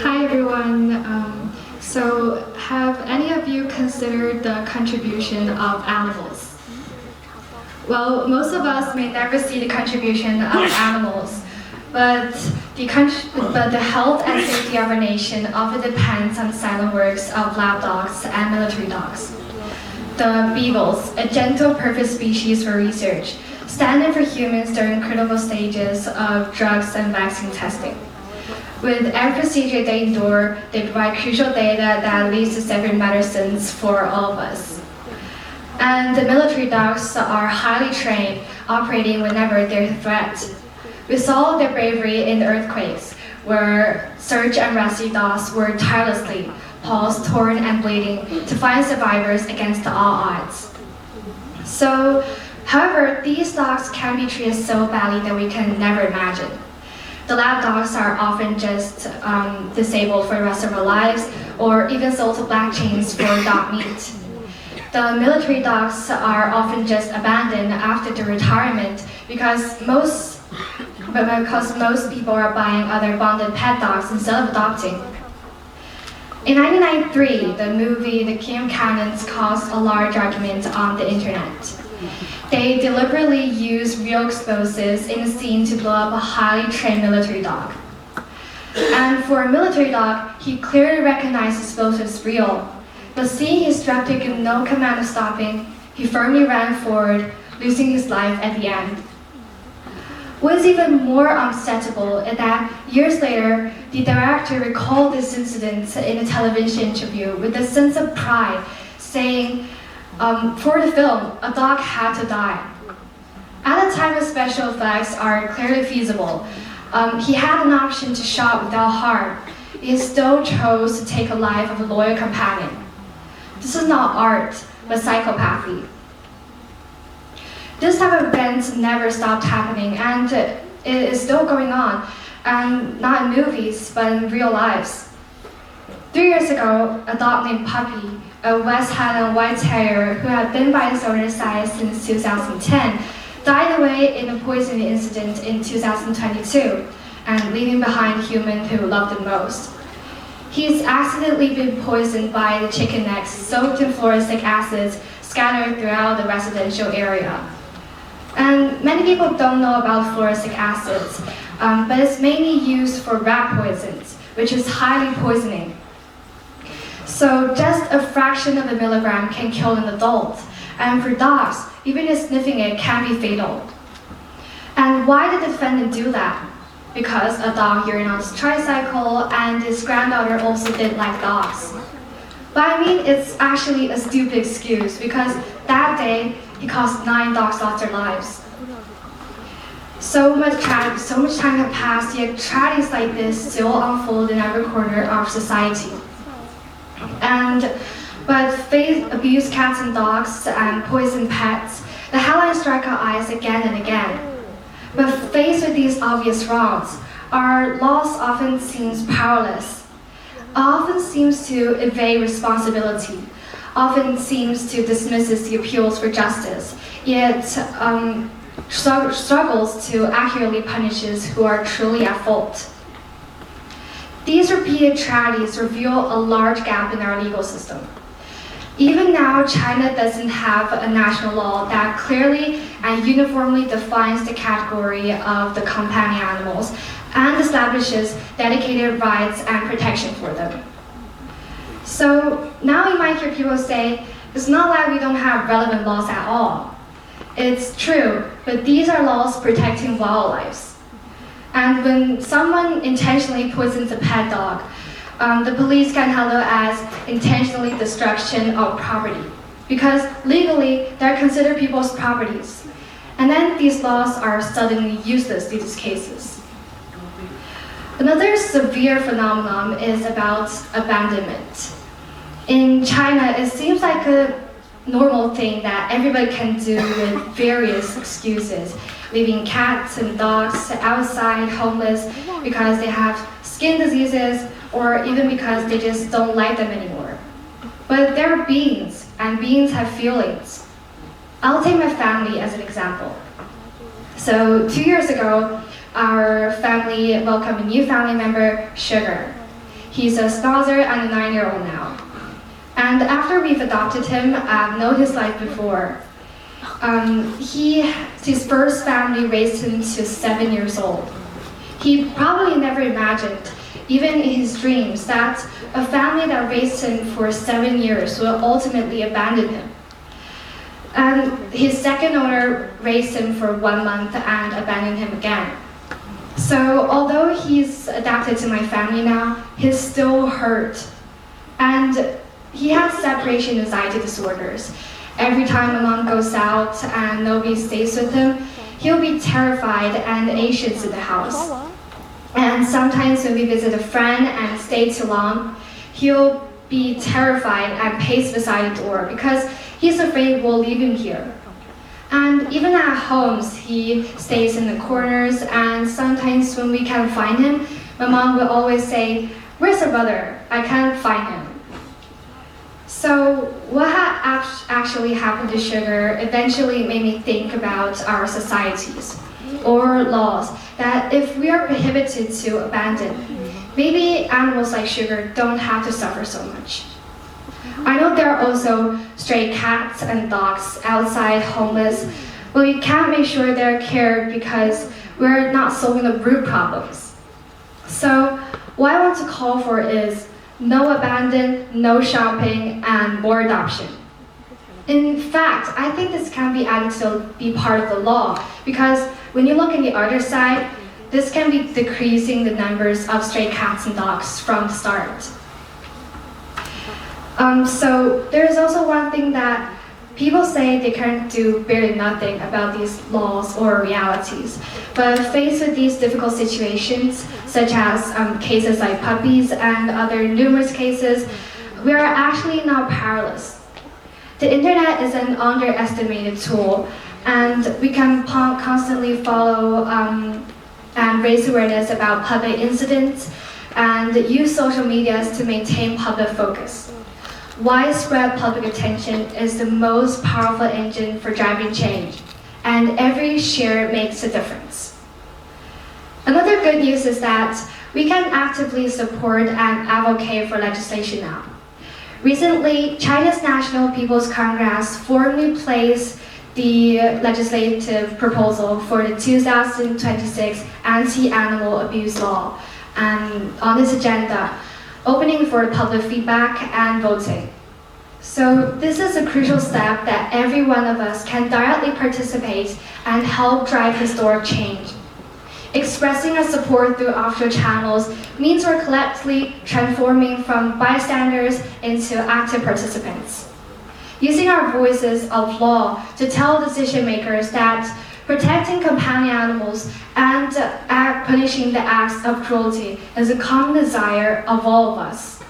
Hi everyone. So have any of you considered the contribution of animals? Well, most of us may never see the contribution of animals, but the health and safety of our nation often depends on the silent works of lab dogs and military dogs. The beagles, a gentle perfect species for research, stand in for humans during critical stages of drugs and vaccine testing. With every procedure they endure, they provide crucial data that leads to safer medicines for all of us. And the military dogs are highly trained, operating whenever there's a threat. We saw their bravery in the earthquakes, where search and rescue dogs worked tirelessly, paws torn and bleeding, to find survivors against all odds. So, however, these dogs can be treated so badly that we can never imagine. The lab dogs are often just disabled for the rest of their lives, or even sold to black chains for dog meat. The military dogs are often just abandoned after their retirement because most people are buying other bonded pet dogs instead of adopting. In 1993, the movie The King of Cannons caused a large argument on the internet. They deliberately used real explosives in a scene to blow up a highly trained military dog. And for a military dog, he clearly recognized explosives real. But seeing his director give no command of stopping, he firmly ran forward, losing his life at the end. What is even more unacceptable is that years later, the director recalled this incident in a television interview with a sense of pride, saying, for the film, a dog had to die. At the time of special effects are clearly feasible, he had an option to shot without harm. He still chose to take a life of a loyal companion. This is not art, but psychopathy. This type of events never stopped happening, and it is still going on, and not in movies, but in real lives. 3 years ago, a dog named Puppy, a West Highland White Terrier who had been by his owner's side since 2010, died away in a poisoning incident in 2022, and leaving behind a human who loved him most. He's accidentally been poisoned by the chicken eggs soaked in fluoric acids scattered throughout the residential area. And many people don't know about fluoric acids, but it's mainly used for rat poisons, which is highly poisoning. So just a fraction of a milligram can kill an adult, and for dogs, even just sniffing it can be fatal. And why did the defendant do that? Because a dog urinated on his tricycle, and his granddaughter also didn't like dogs. But I mean, it's actually a stupid excuse, because that day, he caused 9 dogs lost their lives. So much time has passed, yet tragedies like this still unfold in every corner of society. But face abused cats and dogs and poisoned pets, the headlines strike our eyes again and again. But faced with these obvious wrongs, our laws often seems powerless, often seems to evade responsibility, often seems to dismiss the appeals for justice, yet struggles to accurately punish who are truly at fault. These repeated tragedies reveal a large gap in our legal system. Even now, China doesn't have a national law that clearly and uniformly defines the category of the companion animals and establishes dedicated rights and protection for them. So now you might hear people say, it's not like we don't have relevant laws at all. It's true, but these are laws protecting wildlife. And when someone intentionally poisons a pet dog, the police can handle it as intentionally destruction of property, because legally they're considered people's properties. And then these laws are suddenly useless in these cases. Another severe phenomenon is about abandonment. In China, it seems like a normal thing that everybody can do with various excuses, leaving cats and dogs outside homeless because they have skin diseases, or even because they just don't like them anymore. But they're beings, and beings have feelings. I'll take my family as an example. So 2 years ago, our family welcomed a new family member, Sugar. He's a schnauzer and a 9-year-old now. And after we've adopted him, I've known his life before. His first family raised him to 7 years old. He probably never imagined, even in his dreams, that a family that raised him for 7 years will ultimately abandon him. And his second owner raised him for 1 month and abandoned him again. So although he's adapted to my family now, he's still hurt. And he has separation anxiety disorders. Every time my mom goes out and nobody stays with him, he'll be terrified and anxious in the house. And sometimes when we visit a friend and stay too long, he'll be terrified and pace beside the door because he's afraid we'll leave him here. And even at homes, he stays in the corners, and sometimes when we can't find him, my mom will always say, "Where's your brother? I can't find him." So what actually happened to Sugar eventually made me think about our societies or laws that if we are prohibited to abandon, maybe animals like Sugar don't have to suffer so much. I know there are also stray cats and dogs outside homeless, but we can't make sure they're cared because we're not solving the root problems. So what I want to call for is no abandon, no shopping, and more adoption. In fact, I think this can be added to be part of the law because when you look at the other side, this can be decreasing the numbers of stray cats and dogs from the start. So there is also one thing that people say they can't do barely nothing about these laws or realities. But faced with these difficult situations, such as cases like puppies and other numerous cases, we are actually not powerless. The internet is an underestimated tool, and we can constantly follow and raise awareness about public incidents and use social media to maintain public focus. Widespread public attention is the most powerful engine for driving change, and every share makes a difference. Another good news is that we can actively support and advocate for legislation now. Recently, China's National People's Congress formally placed the legislative proposal for the 2026 Anti-Animal Abuse Law on this agenda, opening for public feedback and voting. So this is a crucial step that every one of us can directly participate and help drive historic change. Expressing our support through official channels means we're collectively transforming from bystanders into active participants. Using our voices of law to tell decision makers that protecting companion animals and punishing the acts of cruelty is a common desire of all of us.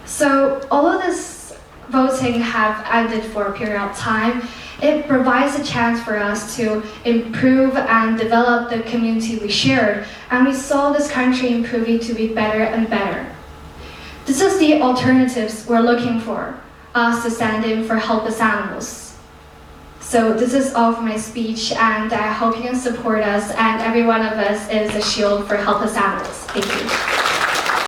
So although this voting have ended for a period of time, it provides a chance for us to improve and develop the community we shared, and we saw this country improving to be better and better. This is the alternatives we're looking for, us to stand in for helpless animals. So this is all for my speech, and I hope you can support us, and every one of us is a shield for helpless animals. Thank you.